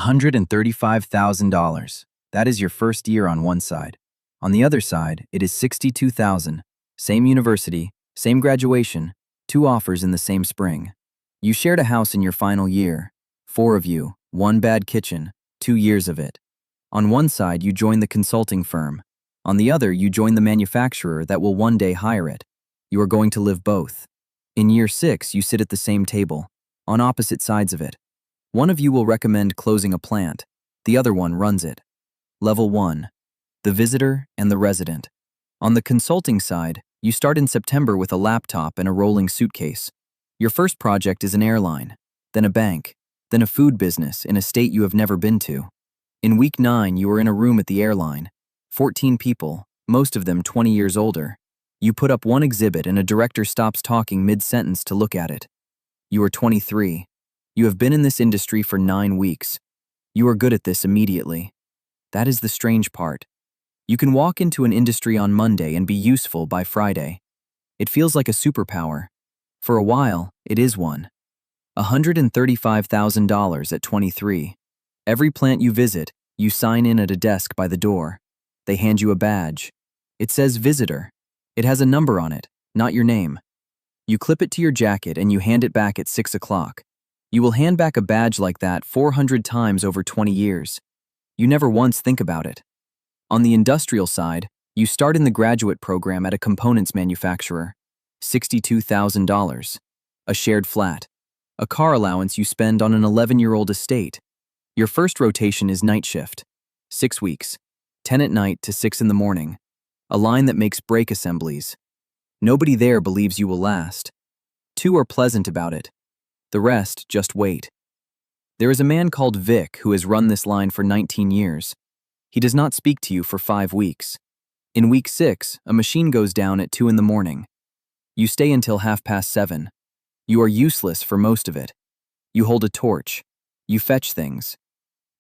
$135,000. That is your first year on one side. On the other side, it is $62,000. Same university, same graduation, two offers in the same spring. You shared a house in your final year. Four of you, one bad kitchen, 2 years of it. On one side, you join the consulting firm. On the other, you join the manufacturer that will one day hire it. You are going to live both. In year 6, you sit at the same table, on opposite sides of it. One of you will recommend closing a plant. The other one runs it. Level 1. The visitor and the resident. On the consulting side, you start in September with a laptop and a rolling suitcase. Your first project is an airline, then a bank, then a food business in a state you have never been to. In week 9, you are in a room at the airline. 14 people, most of them 20 years older. You put up one exhibit and a director stops talking mid-sentence to look at it. You are 23. You have been in this industry for 9 weeks. You are good at this immediately. That is the strange part. You can walk into an industry on Monday and be useful by Friday. It feels like a superpower. For a while, it is one. $135,000 at 23. Every plant you visit, you sign in at a desk by the door. They hand you a badge. It says visitor. It has a number on it, not your name. You clip it to your jacket and you hand it back at 6 o'clock. You will hand back a badge like that 400 times over 20 years. You never once think about it. On the industrial side, you start in the graduate program at a components manufacturer. $62,000. A shared flat. A car allowance you spend on an 11-year-old estate. Your first rotation is night shift. 6 weeks. 10 at night to 6 in the morning. A line that makes brake assemblies. Nobody there believes you will last. 2 are pleasant about it. The rest just wait. There is a man called Vic who has run this line for 19 years. He does not speak to you for 5 weeks. In week 6, a machine goes down at 2 in the morning. You stay until 7:30. You are useless for most of it. You hold a torch. You fetch things.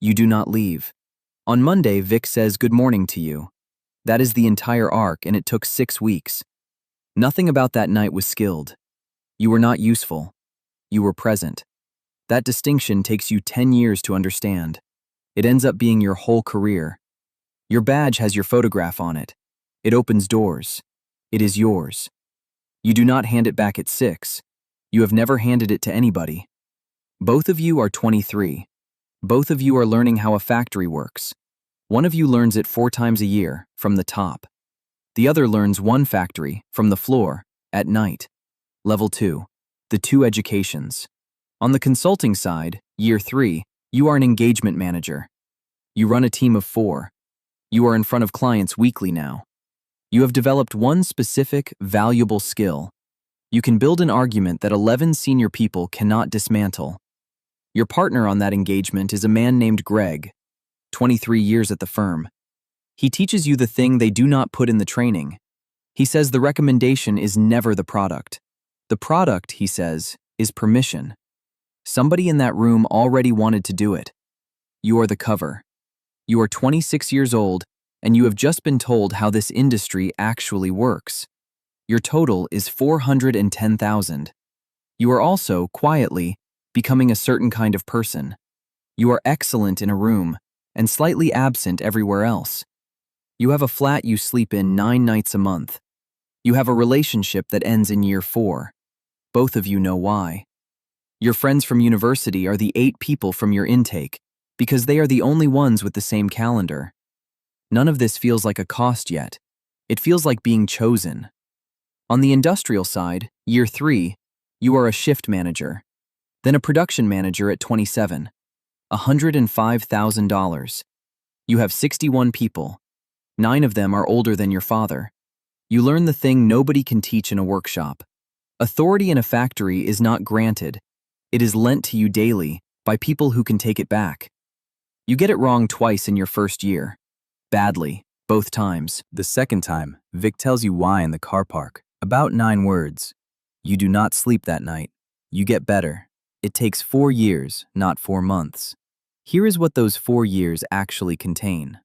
You do not leave. On Monday, Vic says good morning to you. That is the entire arc, and it took 6 weeks. Nothing about that night was skilled. You were not useful. You were present. That distinction takes you 10 years to understand. It ends up being your whole career. Your badge has your photograph on it. It opens doors. It is yours. You do not hand it back at 6. You have never handed it to anybody. Both of you are 23. Both of you are learning how a factory works. One of you learns it 4 times a year, from the top. The other learns one factory, from the floor, at night. Level 2. The 2 educations. On the consulting side, year 3, you are an engagement manager. You run a team of 4. You are in front of clients weekly now. You have developed one specific, valuable skill. You can build an argument that 11 senior people cannot dismantle. Your partner on that engagement is a man named Greg, 23 years at the firm. He teaches you the thing they do not put in the training. He says the recommendation is never the product. The product, he says, is permission. Somebody in that room already wanted to do it. You are the cover. You are 26 years old, and you have just been told how this industry actually works. Your total is $410,000. You are also, quietly, becoming a certain kind of person. You are excellent in a room, and slightly absent everywhere else. You have a flat you sleep in 9 nights a month. You have a relationship that ends in year 4. Both of you know why. Your friends from university are the 8 people from your intake, because they are the only ones with the same calendar. None of this feels like a cost yet. It feels like being chosen. On the industrial side, year 3, you are a shift manager, then a production manager at 27. $105,000. You have 61 people. 9 of them are older than your father. You learn the thing nobody can teach in a workshop. Authority in a factory is not granted. It is lent to you daily by people who can take it back. You get it wrong twice in your first year. Badly, both times. The second time, Vic tells you why in the car park. About 9 words. You do not sleep that night. You get better. It takes 4 years, not 4 months. Here is what those 4 years actually contain.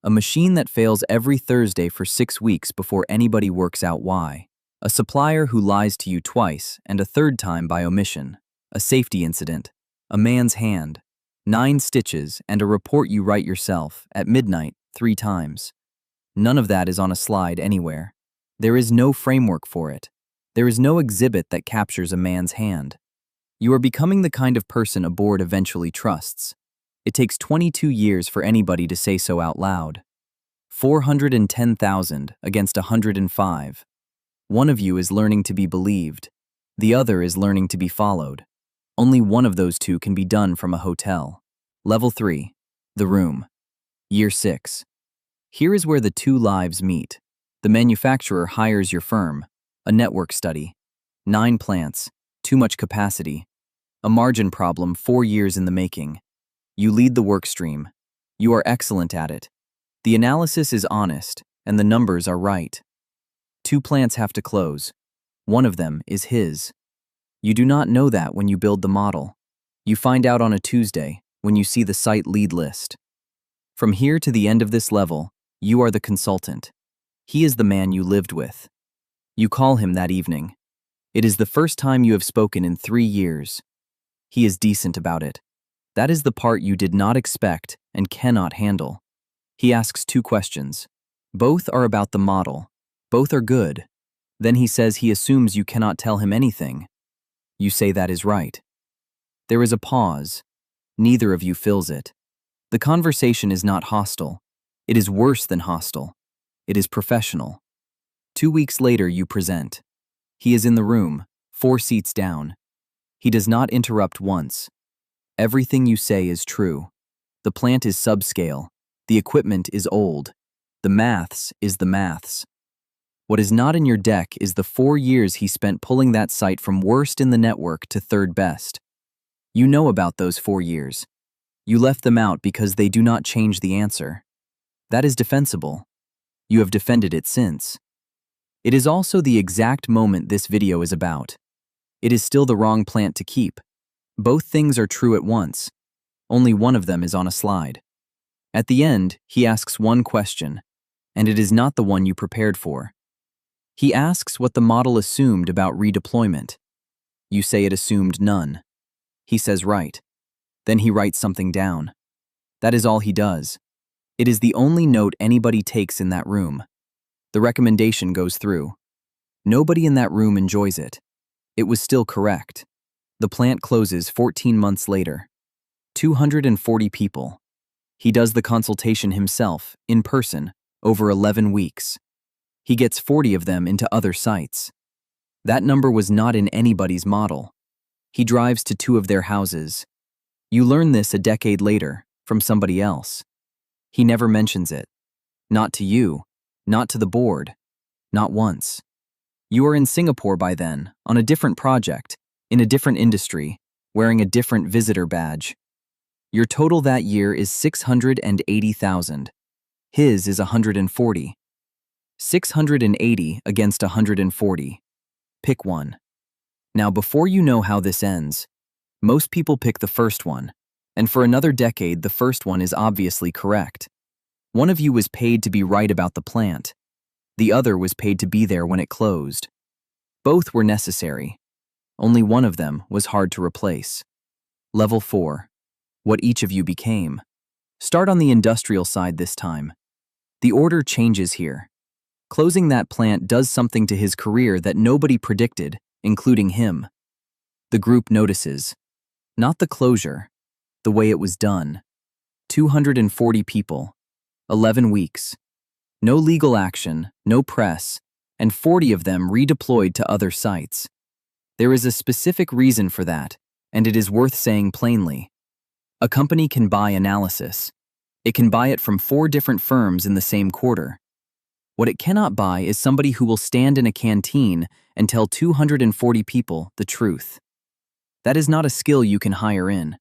A machine that fails every Thursday for 6 weeks before anybody works out why. A supplier who lies to you twice and a third time by omission. A safety incident. A man's hand. 9 stitches, and a report you write yourself at midnight 3 times. None of that is on a slide anywhere. There is no framework for it. There is no exhibit that captures a man's hand. You are becoming the kind of person a board eventually trusts. It takes 22 years for anybody to say so out loud. 410,000 against 105. One of you is learning to be believed. The other is learning to be followed. Only one of those two can be done from a hotel. Level 3. The room. Year 6. Here is where the two lives meet. The manufacturer hires your firm. A network study. 9 plants. Too much capacity. A margin problem 4 years in the making. You lead the work stream. You are excellent at it. The analysis is honest, and the numbers are right. 2 plants have to close. One of them is his. You do not know that when you build the model. You find out on a Tuesday when you see the site lead list. From here to the end of this level, you are the consultant. He is the man you lived with. You call him that evening. It is the first time you have spoken in 3 years. He is decent about it. That is the part you did not expect and cannot handle. He asks 2 questions. Both are about the model. Both are good. Then he says he assumes you cannot tell him anything. You say that is right. There is a pause. Neither of you fills it. The conversation is not hostile. It is worse than hostile. It is professional. 2 weeks later, you present. He is in the room, 4 seats down. He does not interrupt once. Everything you say is true. The plant is subscale. The equipment is old. The maths is the maths. What is not in your deck is the 4 years he spent pulling that site from worst in the network to third best. You know about those 4 years. You left them out because they do not change the answer. That is defensible. You have defended it since. It is also the exact moment this video is about. It is still the wrong plant to keep. Both things are true at once. Only one of them is on a slide. At the end, he asks one question, and it is not the one you prepared for. He asks what the model assumed about redeployment. You say it assumed none. He says right. Then he writes something down. That is all he does. It is the only note anybody takes in that room. The recommendation goes through. Nobody in that room enjoys it. It was still correct. The plant closes 14 months later. 240 people. He does the consultation himself, in person, over 11 weeks. He gets 40 of them into other sites. That number was not in anybody's model. He drives to 2 of their houses. You learn this a decade later, from somebody else. He never mentions it. Not to you, not to the board, not once. You are in Singapore by then, on a different project, in a different industry, wearing a different visitor badge. Your total that year is 680,000. His is 140. 680 against 140. Pick one. Now, before you know how this ends, most people pick the first one, and for another decade, the first one is obviously correct. One of you was paid to be right about the plant. The other was paid to be there when it closed. Both were necessary. Only one of them was hard to replace. Level 4. What each of you became. Start on the industrial side this time. The order changes here. Closing that plant does something to his career that nobody predicted, including him. The group notices. Not the closure, the way it was done. 240 people. 11 weeks. No legal action, no press, and 40 of them redeployed to other sites. There is a specific reason for that, and it is worth saying plainly. A company can buy analysis. It can buy it from 4 different firms in the same quarter. What it cannot buy is somebody who will stand in a canteen and tell 240 people the truth. That is not a skill you can hire in.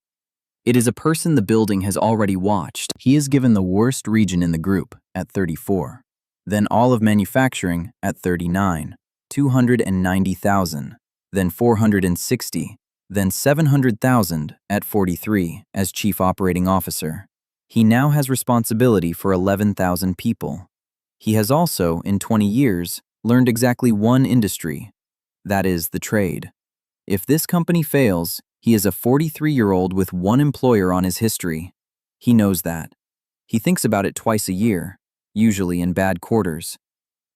It is a person the building has already watched. He is given the worst region in the group at 34. Then all of manufacturing at 39. 290,000. Then 460. Then 700,000 at 43 as chief operating officer. He now has responsibility for 11,000 people. He has also, in 20 years, learned exactly one industry. That is the trade. If this company fails, He is a 43-year-old with one employer on his history. He knows that. He thinks about it twice a year, usually in bad quarters.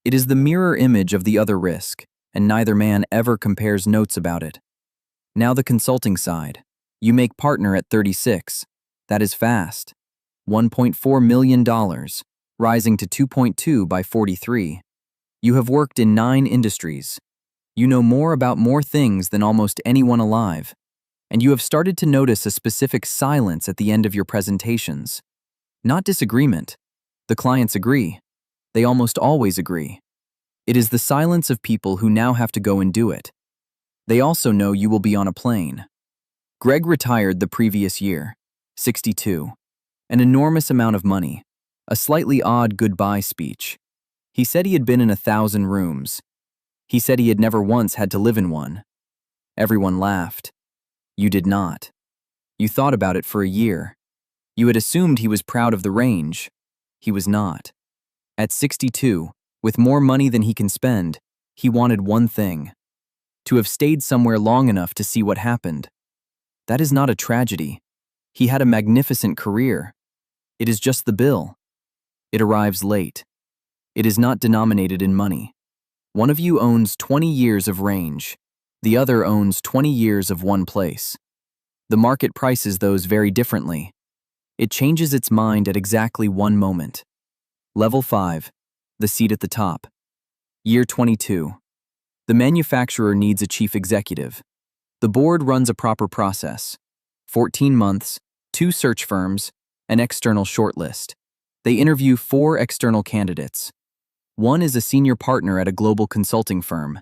It is the mirror image of the other risk, and neither man ever compares notes about it. Now the consulting side. You make partner at 36. That is fast. $1.4 million, rising to 2.2 by 43. You have worked in 9 industries. You know more about more things than almost anyone alive. And you have started to notice a specific silence at the end of your presentations. Not disagreement. The clients agree. They almost always agree. It is the silence of people who now have to go and do it. They also know you will be on a plane. Greg retired the previous year, 62. An enormous amount of money. A slightly odd goodbye speech. He said he had been in 1,000 rooms. He said he had never once had to live in one. Everyone laughed. You did not. You thought about it for a year. You had assumed he was proud of the range. He was not. At 62, with more money than he can spend, he wanted one thing: to have stayed somewhere long enough to see what happened. That is not a tragedy. He had a magnificent career. It is just the bill. It arrives late. It is not denominated in money. One of you owns 20 years of range. The other owns 20 years of one place. The market prices those very differently. It changes its mind at exactly one moment. Level 5, the seat at the top. Year 22. The manufacturer needs a chief executive. The board runs a proper process. 14 months, 2 search firms, an external shortlist. They interview 4 external candidates. One is a senior partner at a global consulting firm.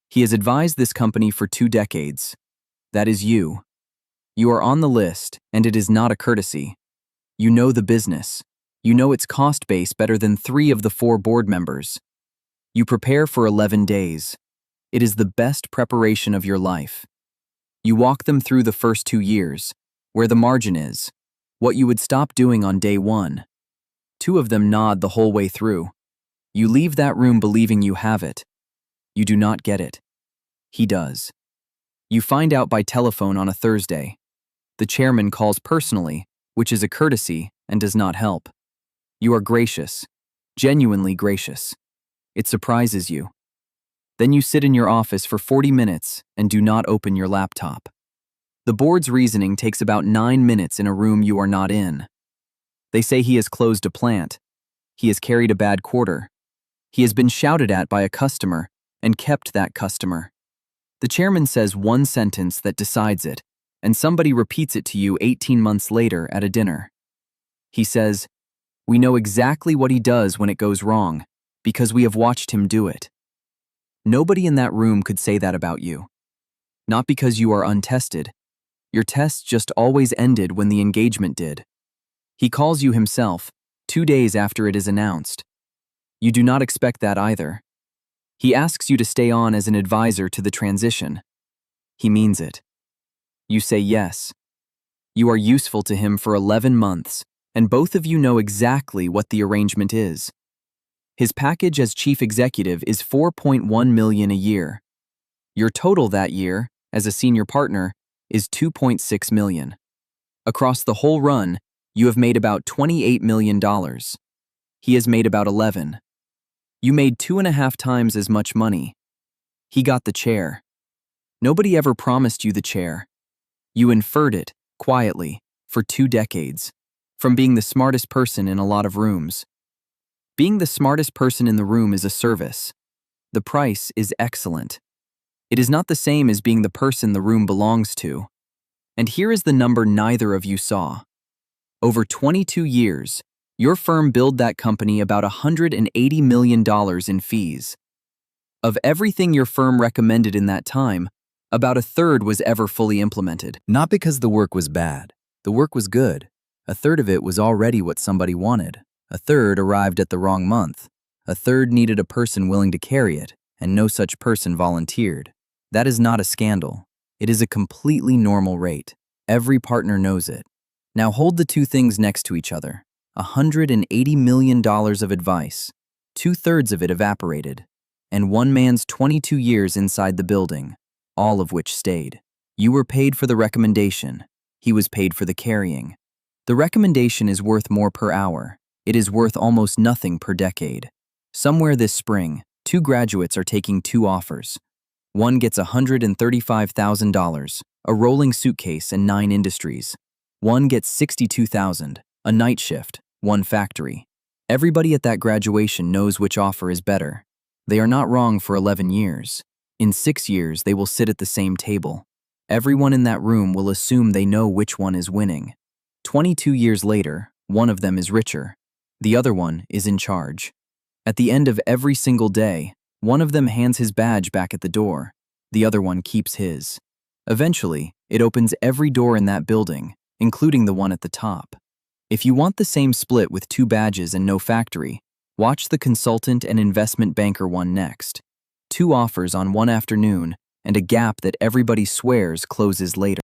He has advised this company for 2 decades. That is you. You are on the list, and it is not a courtesy. You know the business. You know its cost base better than 3 of the 4 board members. You prepare for 11 days. It is the best preparation of your life. You walk them through the first 2 years, where the margin is, what you would stop doing on day 1. 2 of them nod the whole way through. You leave that room believing you have it. You do not get it. He does. You find out by telephone on a Thursday. The chairman calls personally, which is a courtesy and does not help. You are gracious, genuinely gracious. It surprises you. Then you sit in your office for 40 minutes and do not open your laptop. The board's reasoning takes about 9 minutes in a room you are not in. They say he has closed a plant. He has carried a bad quarter. He has been shouted at by a customer and kept that customer. The chairman says one sentence that decides it, and somebody repeats it to you 18 months later at a dinner. He says, "We know exactly what he does when it goes wrong, because we have watched him do it." Nobody in that room could say that about you. Not because you are untested. Your tests just always ended when the engagement did. He calls you himself, 2 days after it is announced. You do not expect that either. He asks you to stay on as an advisor to the transition. He means it. You say yes. You are useful to him for 11 months, and both of you know exactly what the arrangement is. His package as chief executive is $4.1 million a year. Your total that year, as a senior partner, is $2.6 million. Across the whole run, you have made about $28 million. He has made about 11. You made 2.5 times as much money. He got the chair. Nobody ever promised you the chair. You inferred it, quietly, for 2 decades, from being the smartest person in a lot of rooms. Being the smartest person in the room is a service. The price is excellent. It is not the same as being the person the room belongs to. And here is the number neither of you saw. Over 22 years, your firm billed that company about $180 million in fees. Of everything your firm recommended in that time, about 1/3 was ever fully implemented. Not because the work was bad. The work was good. 1/3 of it was already what somebody wanted. 1/3 arrived at the wrong month. 1/3 needed a person willing to carry it, and no such person volunteered. That is not a scandal. It is a completely normal rate. Every partner knows it. Now hold the 2 things next to each other. $180 million of advice, 2/3 of it evaporated, and one man's 22 years inside the building, all of which stayed. You were paid for the recommendation. He was paid for the carrying. The recommendation is worth more per hour. It is worth almost nothing per decade. Somewhere this spring, 2 graduates are taking 2 offers. One gets $135,000, a rolling suitcase and 9 industries. One gets $62,000, a night shift, 1 factory. Everybody at that graduation knows which offer is better. They are not wrong for 11 years. In 6 years, they will sit at the same table. Everyone in that room will assume they know which one is winning. 22 years later, one of them is richer. The other one is in charge. At the end of every single day, one of them hands his badge back at the door. The other one keeps his. Eventually, it opens every door in that building, including the one at the top. If you want the same split with 2 badges and no factory, watch the consultant and investment banker one next. 2 offers on one afternoon, and a gap that everybody swears closes later.